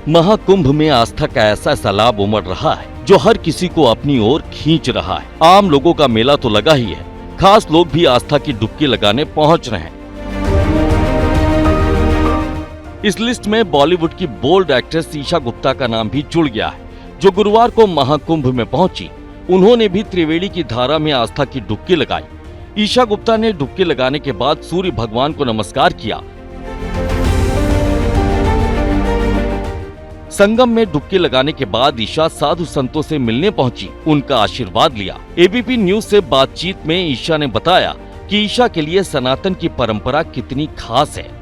महाकुंभ में आस्था का ऐसा सैलाब उमड़ रहा है जो हर किसी को अपनी ओर खींच रहा है। आम लोगों का मेला तो लगा ही है, खास लोग भी आस्था की डुबकी लगाने पहुंच रहे हैं। इस लिस्ट में बॉलीवुड की बोल्ड एक्ट्रेस ईशा गुप्ता का नाम भी जुड़ गया है, जो गुरुवार को महाकुंभ में पहुंची। उन्होंने भी त्रिवेणी की धारा में आस्था की डुबकी लगाई। ईशा गुप्ता ने डुबकी लगाने के बाद सूर्य भगवान को नमस्कार किया। संगम में डुबकी लगाने के बाद ईशा साधु संतों से मिलने पहुंची, उनका आशीर्वाद लिया। एबीपी न्यूज से बातचीत में ईशा ने बताया कि ईशा के लिए सनातन की परंपरा कितनी खास है।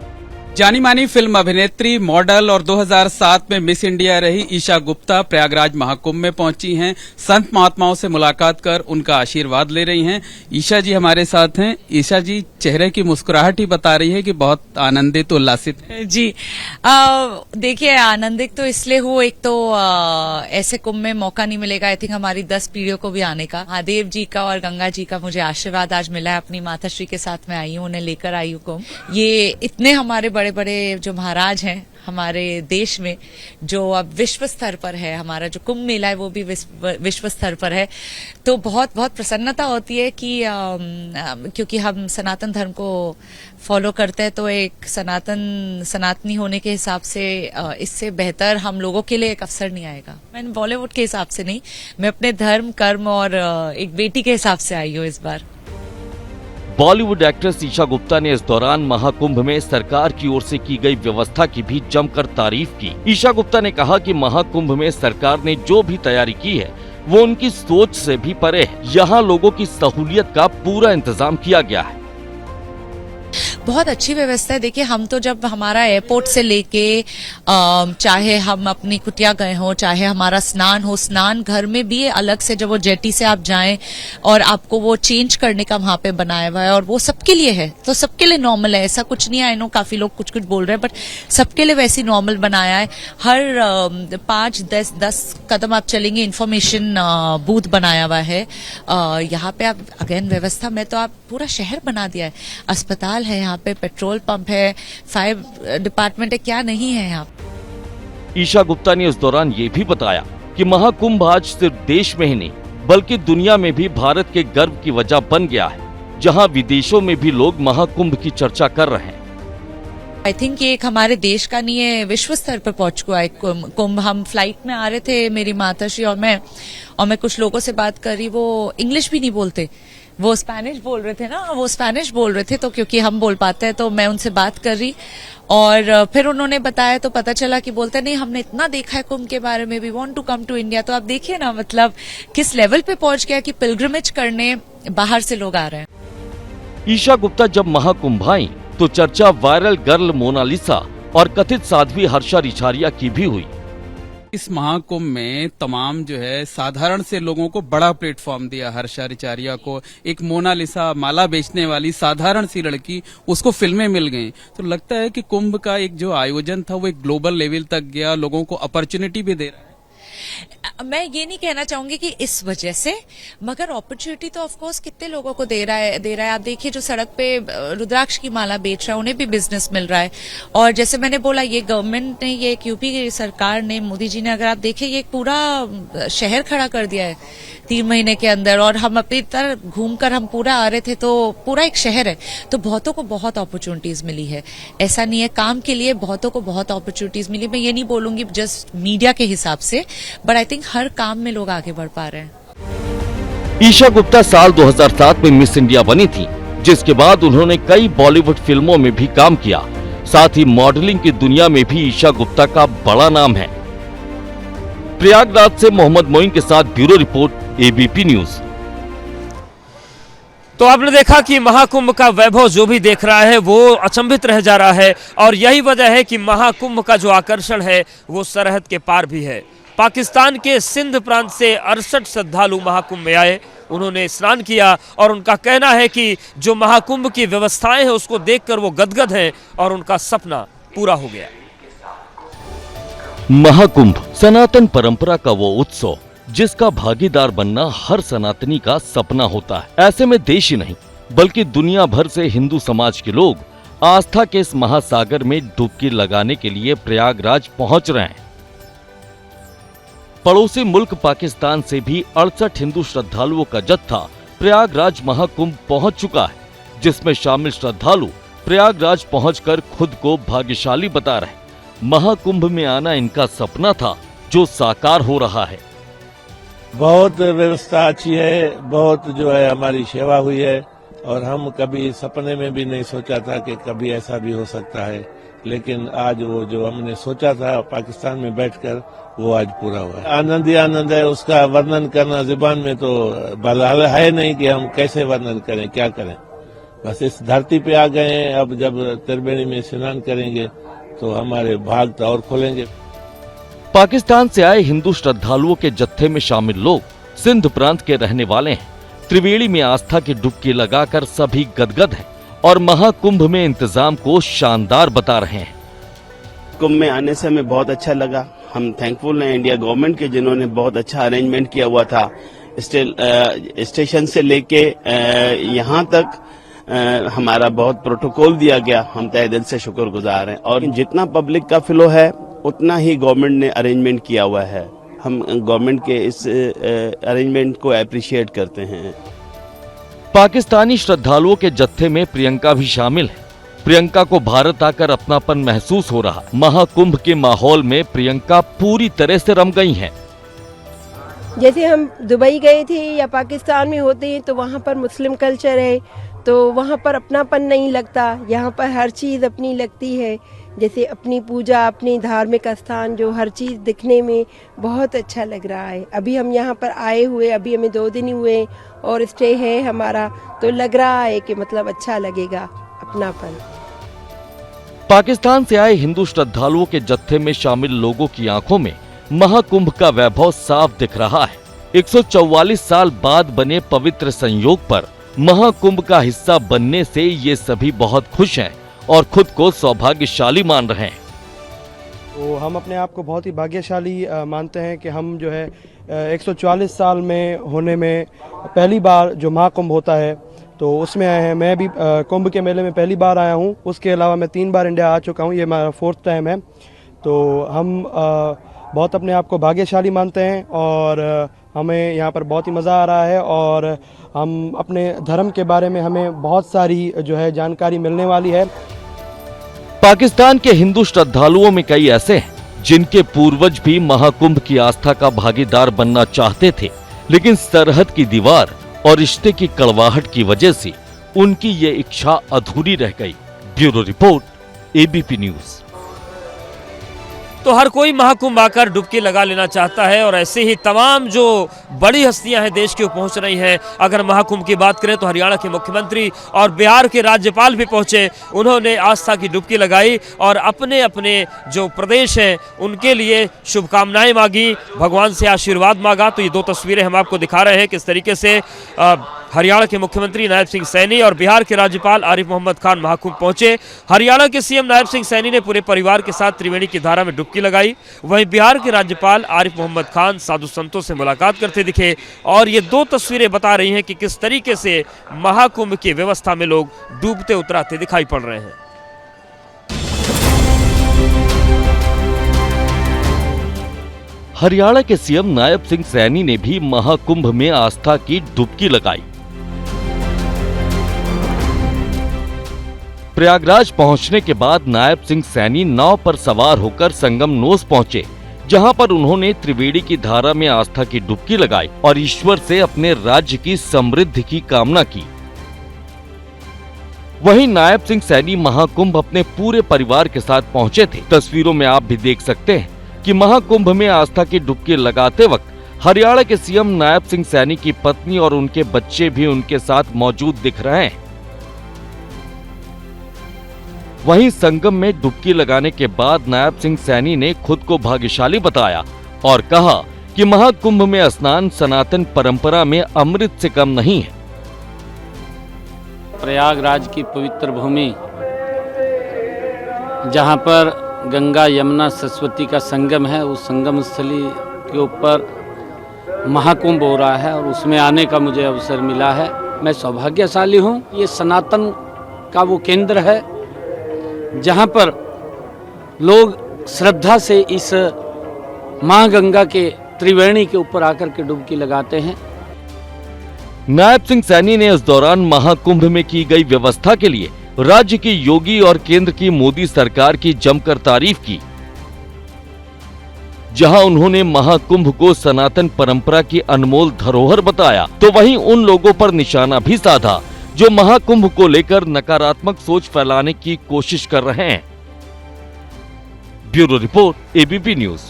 जानी मानी फिल्म अभिनेत्री, मॉडल और 2007 में मिस इंडिया रही ईशा गुप्ता प्रयागराज महाकुंभ में पहुंची हैं। संत महात्माओं से मुलाकात कर उनका आशीर्वाद ले रही हैं। ईशा जी हमारे साथ हैं। ईशा जी, चेहरे की मुस्कुराहट ही बता रही है कि बहुत आनंदित उल्लासित है। जी, देखिए, आनंदित तो इसलिए हो, एक तो ऐसे कुंभ में मौका नहीं मिलेगा आई थिंक हमारी 10 पीढ़ियों को भी आने का। महादेव जी का और गंगा जी का मुझे आशीर्वाद आज मिला है। अपनी माताश्री के साथ में आई हूँ, उन्हें लेकर आई हूँ कुंभ। ये इतने हमारे बड़े बड़े जो महाराज हैं हमारे देश में, जो अब विश्व स्तर पर है, हमारा जो कुंभ मेला है वो भी विश्व स्तर पर है, तो बहुत बहुत प्रसन्नता होती है कि क्योंकि हम सनातन धर्म को फॉलो करते हैं, तो एक सनातनी होने के हिसाब से इससे बेहतर हम लोगों के लिए एक अवसर नहीं आएगा। मैंने बॉलीवुड के हिसाब से नहीं, मैं अपने धर्म, कर्म और एक बेटी के हिसाब से आई हूँ इस बार। बॉलीवुड एक्ट्रेस ईशा गुप्ता ने इस दौरान महाकुंभ में सरकार की ओर से की गई व्यवस्था की भी जमकर तारीफ की। ईशा गुप्ता ने कहा कि महाकुंभ में सरकार ने जो भी तैयारी की है वो उनकी सोच से भी परे है। यहाँ लोगों की सहूलियत का पूरा इंतजाम किया गया है। बहुत अच्छी व्यवस्था है। देखिए, हम तो जब हमारा एयरपोर्ट से लेके चाहे हम अपनी कुटिया गए हो, चाहे हमारा स्नान हो, स्नान घर में भी अलग से जब वो जेटी से आप जाएं और आपको वो चेंज करने का वहां पे बनाया हुआ है, और वो सबके लिए है, तो सबके लिए नॉर्मल है। ऐसा कुछ नहीं है। आई नो काफी लोग कुछ कुछ बोल रहे हैं, बट सबके लिए वैसी नॉर्मल बनाया है। हर 5-10 कदम आप चलेंगे इंफॉर्मेशन बूथ बनाया हुआ है। यहाँ पे आप अगेन व्यवस्था में तो आप पूरा शहर बना दिया है। अस्पताल है, यहाँ पे पेट्रोल पंप है, फायर डिपार्टमेंट है, क्या नहीं है यहाँ। ईशा गुप्ता ने इस दौरान ये भी बताया कि महाकुंभ आज सिर्फ देश में ही नहीं बल्कि दुनिया में भी भारत के गर्व की वजह बन गया है, जहाँ विदेशों में भी लोग महाकुंभ की चर्चा कर रहे हैं। आई थिंक ये एक हमारे देश का नहीं है, विश्व स्तर पर पहुंच चुका है कुंभ। हम फ्लाइट में आ रहे थे, मेरी माताश्री और मैं कुछ लोगों से बात कर रही, वो इंग्लिश भी नहीं बोलते, वो स्पेनिश बोल रहे थे ना, वो स्पेनिश बोल रहे थे, तो क्योंकि हम बोल पाते हैं तो मैं उनसे बात कर रही, और फिर उन्होंने बताया तो पता चला कि बोलते नहीं, हमने इतना देखा है कुंभ के बारे में, we want to come to India. तो आप देखिए ना, मतलब किस लेवल पे पहुंच गया कि पिलग्रिमेज करने बाहर से लोग आ रहे हैं। ईशा गुप्ता जब महाकुंभ आई तो चर्चा वायरल गर्ल मोनालिसा और कथित साध्वी हर्षा रिछारिया की भी हुई। इस महाकुंभ में तमाम जो है साधारण से लोगों को बड़ा प्लेटफॉर्म दिया। हर्षा रिछारिया को, एक मोनालिसा माला बेचने वाली साधारण सी लड़की, उसको फिल्में मिल गई। तो लगता है कि कुंभ का एक जो आयोजन था वो एक ग्लोबल लेवल तक गया, लोगों को अपॉर्चुनिटी भी दे रहा है। मैं ये नहीं कहना चाहूंगी कि इस वजह से, मगर अपॉर्चुनिटी तो ऑफ कोर्स कितने लोगों को दे रहा है। आप देखिए, जो सड़क पे रुद्राक्ष की माला बेच रहा है उन्हें भी बिजनेस मिल रहा है। और जैसे मैंने बोला, ये गवर्नमेंट ने, ये एक यूपी की सरकार ने, मोदी जी ने, अगर आप देखिए, ये पूरा शहर खड़ा कर दिया है 3 महीने के अंदर, और हम अपनी तरह घूमकर हम पूरा आ रहे थे, तो पूरा एक शहर है। तो बहुतों को बहुत अपॉर्चुनिटीज मिली है। ऐसा नहीं है, काम के लिए बहुतों को बहुत अपॉर्चुनिटीज मिली। मैं ये नहीं बोलूंगी जस्ट मीडिया के हिसाब से, बट आई थिंक हर काम में लोग आगे बढ़ पा रहे हैं। ईशा गुप्ता साल 2007 में मिस इंडिया बनी थी, जिसके बाद उन्होंने कई बॉलीवुड फिल्मों में भी काम किया। साथ ही मॉडलिंग की दुनिया में भी ईशा गुप्ता का बड़ा नाम है। प्रयागराज से मोहम्मद मोइन के साथ ब्यूरो रिपोर्ट, एबीपी न्यूज। तो आपने देखा कि महाकुंभ का वैभव जो भी देख रहा है वो अचंभित रह जा रहा है, और यही वजह है कि महाकुंभ का जो आकर्षण है वो सरहद के पार भी है। पाकिस्तान के सिंध प्रांत से 68 श्रद्धालु महाकुंभ में आए, उन्होंने स्नान किया, और उनका कहना है कि जो महाकुंभ की व्यवस्थाएं हैं उसको देखकर वो गदगद हैं और उनका सपना पूरा हो गया। महाकुंभ सनातन परंपरा का वो उत्सव जिसका भागीदार बनना हर सनातनी का सपना होता है। ऐसे में देश ही नहीं बल्कि दुनिया भर से हिंदू समाज के लोग आस्था के इस महासागर में डुबकी लगाने के लिए प्रयागराज पहुंच रहे हैं। पड़ोसी मुल्क पाकिस्तान से भी 68 हिंदू श्रद्धालुओं का जत्था प्रयागराज महाकुंभ पहुंच चुका है, जिसमें शामिल श्रद्धालु प्रयागराज पहुंचकर खुद को भाग्यशाली बता रहे। महाकुंभ में आना इनका सपना था जो साकार हो रहा है। बहुत व्यवस्था अच्छी है, बहुत जो है हमारी सेवा हुई है और हम कभी सपने में भी नहीं सोचा था कि कभी ऐसा भी हो सकता है, लेकिन आज वो जो हमने सोचा था पाकिस्तान में बैठकर वो आज पूरा हुआ है। आनंद ही आनंद है, उसका वर्णन करना जुबान में तो बलाल है नहीं कि हम कैसे वर्णन करें, क्या करें। बस इस धरती पे आ गए हैं, अब जब त्रिवेणी में स्नान करेंगे तो हमारे भाग तो और खोलेंगे। पाकिस्तान से आए हिंदू श्रद्धालुओं के जत्थे में शामिल लोग सिंध प्रांत के रहने वाले हैं। त्रिवेणी में आस्था की डुबकी लगाकर सभी गदगद हैं और महाकुंभ में इंतजाम को शानदार बता रहे हैं। कुंभ में आने से हमें बहुत अच्छा लगा। हम थैंकफुल हैं इंडिया गवर्नमेंट के, जिन्होंने बहुत अच्छा अरेंजमेंट किया हुआ था। स्टेशन से लेके यहाँ तक हमारा बहुत प्रोटोकॉल दिया गया। हम तहे दिल से शुक्रगुजार हैं और जितना पब्लिक का फ्लो है उतना ही गवर्नमेंट ने अरेंजमेंट किया हुआ है। हम गवर्नमेंट के इस अरेंजमेंट को अप्रिशिएट करते हैं। पाकिस्तानी श्रद्धालुओं के जत्थे में प्रियंका भी शामिल है। प्रियंका को भारत आकर अपनापन महसूस हो रहा। महाकुंभ के माहौल में प्रियंका पूरी तरह से रम गई हैं। जैसे हम दुबई गए थे या पाकिस्तान में होते हैं तो वहाँ पर मुस्लिम कल्चर है, तो वहाँ पर अपनापन नहीं लगता। यहाँ पर हर चीज़ अपनी लगती है, जैसे अपनी पूजा, अपनी धार्मिक स्थान, जो हर चीज़ दिखने में बहुत अच्छा लग रहा है। अभी हम यहाँ पर आए हुए, अभी हमें 2 दिन हुए और स्टे है हमारा, तो लग रहा है कि मतलब अच्छा लगेगा, अपनापन। पाकिस्तान से आए हिंदू श्रद्धालुओं के जत्थे में शामिल लोगों की आंखों में महाकुंभ का वैभव साफ दिख रहा है। 144 साल बाद बने पवित्र संयोग पर महाकुंभ का हिस्सा बनने से ये सभी बहुत खुश हैं और खुद को सौभाग्यशाली मान रहे हैं। तो हम अपने आप को बहुत ही भाग्यशाली मानते हैं कि हम जो है 144 साल में होने में पहली बार जो महाकुंभ होता है तो उसमें आए हैं। मैं भी कुंभ के मेले में पहली बार आया हूं। उसके अलावा मैं 3 बार इंडिया आ चुका हूं, ये मेरा 4th टाइम है। तो हम बहुत अपने आप को भाग्यशाली मानते हैं और हमें यहाँ पर बहुत ही मज़ा आ रहा है और हम अपने धर्म के बारे में हमें बहुत सारी जो है जानकारी मिलने वाली है। पाकिस्तान के हिंदू श्रद्धालुओं में कई ऐसे हैं जिनके पूर्वज भी महाकुंभ की आस्था का भागीदार बनना चाहते थे, लेकिन सरहद की दीवार और रिश्ते की कड़वाहट की वजह से उनकी ये इच्छा अधूरी रह गई। Bureau report, ABP news. तो हर कोई महाकुंभ आकर डुबकी लगा लेना चाहता है और ऐसे ही तमाम जो बड़ी हस्तियां हैं देश की पहुंच रही हैं। अगर महाकुंभ की बात करें तो हरियाणा के मुख्यमंत्री और बिहार के राज्यपाल भी पहुंचे। उन्होंने आस्था की डुबकी लगाई और अपने अपने जो प्रदेश हैं उनके लिए शुभकामनाएं मांगी, भगवान से आशीर्वाद मांगा। तो ये 2 तस्वीरें हम आपको दिखा रहे हैं किस तरीके से हरियाणा के मुख्यमंत्री नायब सिंह सैनी और बिहार के राज्यपाल आरिफ मोहम्मद खान महाकुंभ पहुंचे। हरियाणा के सीएम नायब सिंह सैनी ने पूरे परिवार के साथ त्रिवेणी की धारा में डुबकी लगाई। वहीं बिहार के राज्यपाल आरिफ मोहम्मद खान साधु संतों से मुलाकात करते दिखे और ये 2 तस्वीरें बता रही हैं कि किस तरीके से महाकुंभ की व्यवस्था में लोग डूबते उतराते दिखाई पड़ रहे हैं। हरियाणा के सीएम नायब सिंह सैनी ने भी महाकुंभ में आस्था की डुबकी लगाई। प्रयागराज पहुंचने के बाद नायब सिंह सैनी नाव पर सवार होकर संगम नोस पहुंचे, जहां पर उन्होंने त्रिवेणी की धारा में आस्था की डुबकी लगाई और ईश्वर से अपने राज्य की समृद्धि की कामना की। वहीं नायब सिंह सैनी महाकुंभ अपने पूरे परिवार के साथ पहुंचे थे। तस्वीरों में आप भी देख सकते हैं कि महाकुंभ में आस्था की डुबकी लगाते वक्त हरियाणा के सीएम नायब सिंह सैनी की पत्नी और उनके बच्चे भी उनके साथ मौजूद दिख रहे हैं। वहीं संगम में डुबकी लगाने के बाद नायब सिंह सैनी ने खुद को भाग्यशाली बताया और कहा कि महाकुंभ में स्नान सनातन परंपरा में अमृत से कम नहीं है। प्रयागराज की पवित्र भूमि, जहां पर गंगा यमुना सरस्वती का संगम है, उस संगम स्थली के ऊपर महाकुंभ हो रहा है और उसमें आने का मुझे अवसर मिला है। मैं सौभाग्यशाली हूं। ये सनातन का वो केंद्र है जहां पर लोग श्रद्धा से इस माँ गंगा के त्रिवेणी के ऊपर आकर के डुबकी लगाते हैं। नायब सिंह सैनी ने इस दौरान महाकुंभ में की गई व्यवस्था के लिए राज्य की योगी और केंद्र की मोदी सरकार की जमकर तारीफ की, जहां उन्होंने महाकुंभ को सनातन परंपरा की अनमोल धरोहर बताया, तो वहीं उन लोगों पर निशाना भी साधा जो महाकुंभ को लेकर नकारात्मक सोच फैलाने की कोशिश कर रहे हैं। Bureau report, ABP news.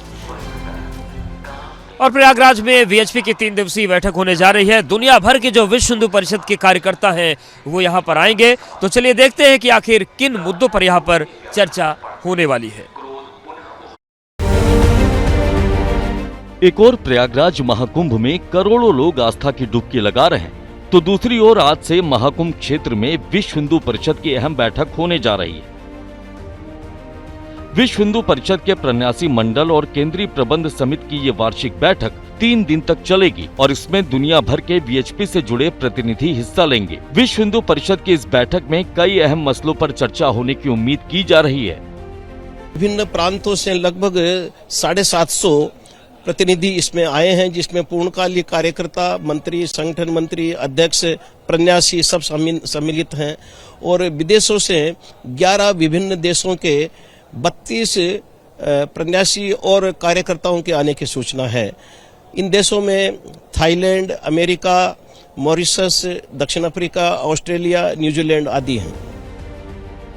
और प्रयागराज में वीएचपी की 3 दिवसीय बैठक होने जा रही है। दुनिया भर के जो विश्व हिंदू परिषद के कार्यकर्ता हैं वो यहाँ पर आएंगे। तो चलिए देखते हैं कि आखिर किन मुद्दों पर यहाँ पर चर्चा होने वाली है। एक और प्रयागराज महाकुंभ में करोड़ों लोग आस्था की डुबकी लगा रहे हैं, तो दूसरी ओर आज से महाकुंभ क्षेत्र में विश्व हिंदू परिषद की अहम बैठक होने जा रही है। विश्व हिंदू परिषद के प्रन्यासी मंडल और केंद्रीय प्रबंध समिति की ये वार्षिक बैठक 3 दिन तक चलेगी और इसमें दुनिया भर के वीएचपी से जुड़े प्रतिनिधि हिस्सा लेंगे। विश्व हिंदू परिषद की इस बैठक में कई अहम मसलों पर चर्चा होने की उम्मीद की जा रही है। विभिन्न प्रांतों से लगभग 750 प्रतिनिधि इसमें आए हैं, जिसमें पूर्णकालिक कार्यकर्ता, मंत्री, संगठन मंत्री, अध्यक्ष, प्रन्यासी सब सम्मिलित हैं और विदेशों से 11 विभिन्न देशों के 32 प्रन्यासी और कार्यकर्ताओं के आने की सूचना है। इन देशों में थाईलैंड, अमेरिका, मॉरिशस, दक्षिण अफ्रीका, ऑस्ट्रेलिया, न्यूजीलैंड आदि हैं।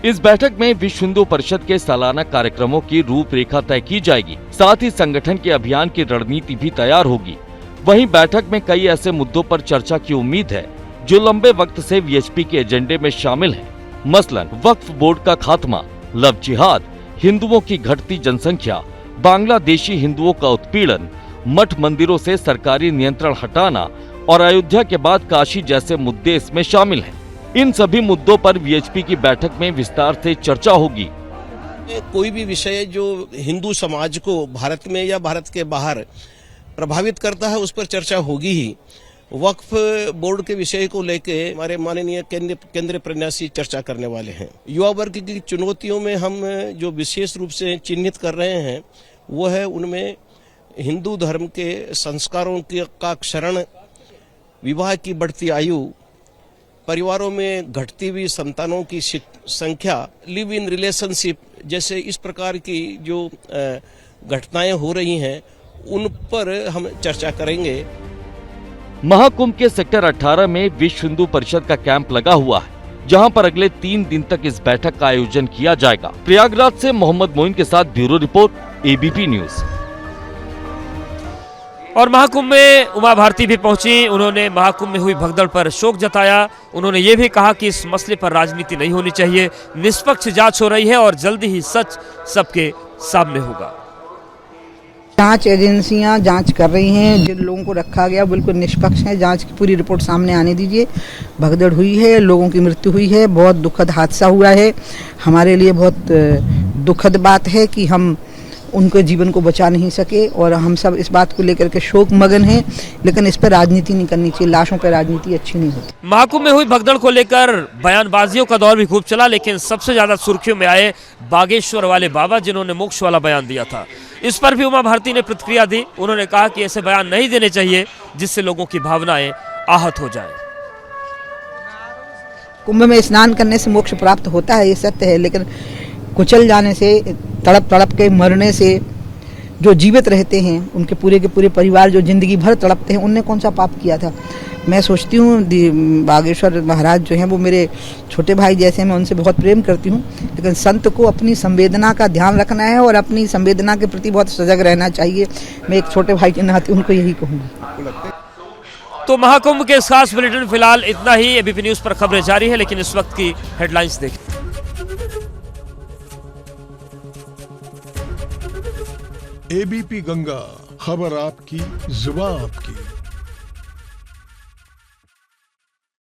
इस बैठक में विश्व हिंदू परिषद के सालाना कार्यक्रमों की रूपरेखा तय की जाएगी, साथ ही संगठन के अभियान की रणनीति भी तैयार होगी। वहीं बैठक में कई ऐसे मुद्दों पर चर्चा की उम्मीद है जो लंबे वक्त से वीएचपी के एजेंडे में शामिल हैं। मसलन वक्फ बोर्ड का खात्मा, लव जिहाद, हिंदुओं की घटती जनसंख्या, बांग्लादेशी हिंदुओं का उत्पीड़न, मठ मंदिरों से सरकारी नियंत्रण हटाना और अयोध्या के बाद काशी जैसे मुद्दे इसमें शामिल हैं। इन सभी मुद्दों पर वीएचपी की बैठक में विस्तार से चर्चा होगी। कोई भी विषय जो हिंदू समाज को भारत में या भारत के बाहर प्रभावित करता है उस पर चर्चा होगी ही। वक्फ बोर्ड के विषय को लेके हमारे माननीय केंद्रीय प्रन्यासी चर्चा करने वाले हैं। युवा वर्ग की चुनौतियों में हम जो विशेष रूप से चिन्हित कर रहे हैं वो है उनमें हिंदू धर्म के संस्कारों का क्षरण, विवाह की बढ़ती आयु, परिवारों में घटती हुई संतानों की संख्या, लिव इन रिलेशनशिप जैसे इस प्रकार की जो घटनाएं हो रही हैं उन पर हम चर्चा करेंगे। महाकुंभ के सेक्टर 18 में विश्व हिंदू परिषद का कैंप लगा हुआ है, जहां पर अगले 3 दिन तक इस बैठक का आयोजन किया जाएगा। प्रयागराज से मोहम्मद मोइन के साथ ब्यूरो रिपोर्ट, एबीपी न्यूज। और महाकुंभ में उमा भारती भी पहुंची। उन्होंने महाकुंभ में हुई भगदड़ पर शोक जताया। उन्होंने ये भी कहा कि इस मसले पर राजनीति नहीं होनी चाहिए, निष्पक्ष जांच हो रही है और जल्दी ही सच सबके सामने होगा। जांच एजेंसियां जांच कर रही हैं, जिन लोगों को रखा गया बिल्कुल निष्पक्ष है। जांच की पूरी रिपोर्ट सामने आने दीजिए। भगदड़ हुई है, लोगों की मृत्यु हुई है, बहुत दुखद हादसा हुआ है। हमारे लिए बहुत दुखद बात है कि हम उनके जीवन को बचा नहीं सके और हम सब इस बात को लेकर के शोक मगन हैं, लेकिन इस पर राजनीति नहीं करनी चाहिए। लाशों पर राजनीति अच्छी नहीं होती। महाकुंभ में हुई भगदड़ को लेकर बयानबाजियों का दौर भी खूब चला, लेकिन सबसे ज्यादा सुर्खियों में आए बागेश्वर वाले बाबा, जिन्होंने मोक्ष वाला बयान दिया था। इस पर भी उमा भारती ने प्रतिक्रिया दी। उन्होंने कहा कि ऐसे बयान नहीं देने चाहिए जिससे लोगों की भावनाएं आहत हो जाए। कुंभ में स्नान करने से मोक्ष प्राप्त होता है, ये सत्य है, लेकिन कुचल जाने से, तड़प तड़प के मरने से जो जीवित रहते हैं, उनके पूरे के पूरे परिवार जो जिंदगी भर तड़पते हैं, उनने कौन सा पाप किया था। मैं सोचती हूँ बागेश्वर महाराज जो हैं वो मेरे छोटे भाई जैसे हैं, मैं उनसे बहुत प्रेम करती हूँ, लेकिन संत को अपनी संवेदना का ध्यान रखना है और अपनी संवेदना के प्रति बहुत सजग रहना चाहिए। मैं एक छोटे भाई के नाते उनको यही कहूँगी। तो महाकुंभ के इस खास बुलेटिन फिलहाल इतना ही। एबीपी न्यूज पर खबरें जारी है, लेकिन इस वक्त की हेडलाइंस देखिए। एबीपी गंगा, खबर आपकी, जुबान आपकी।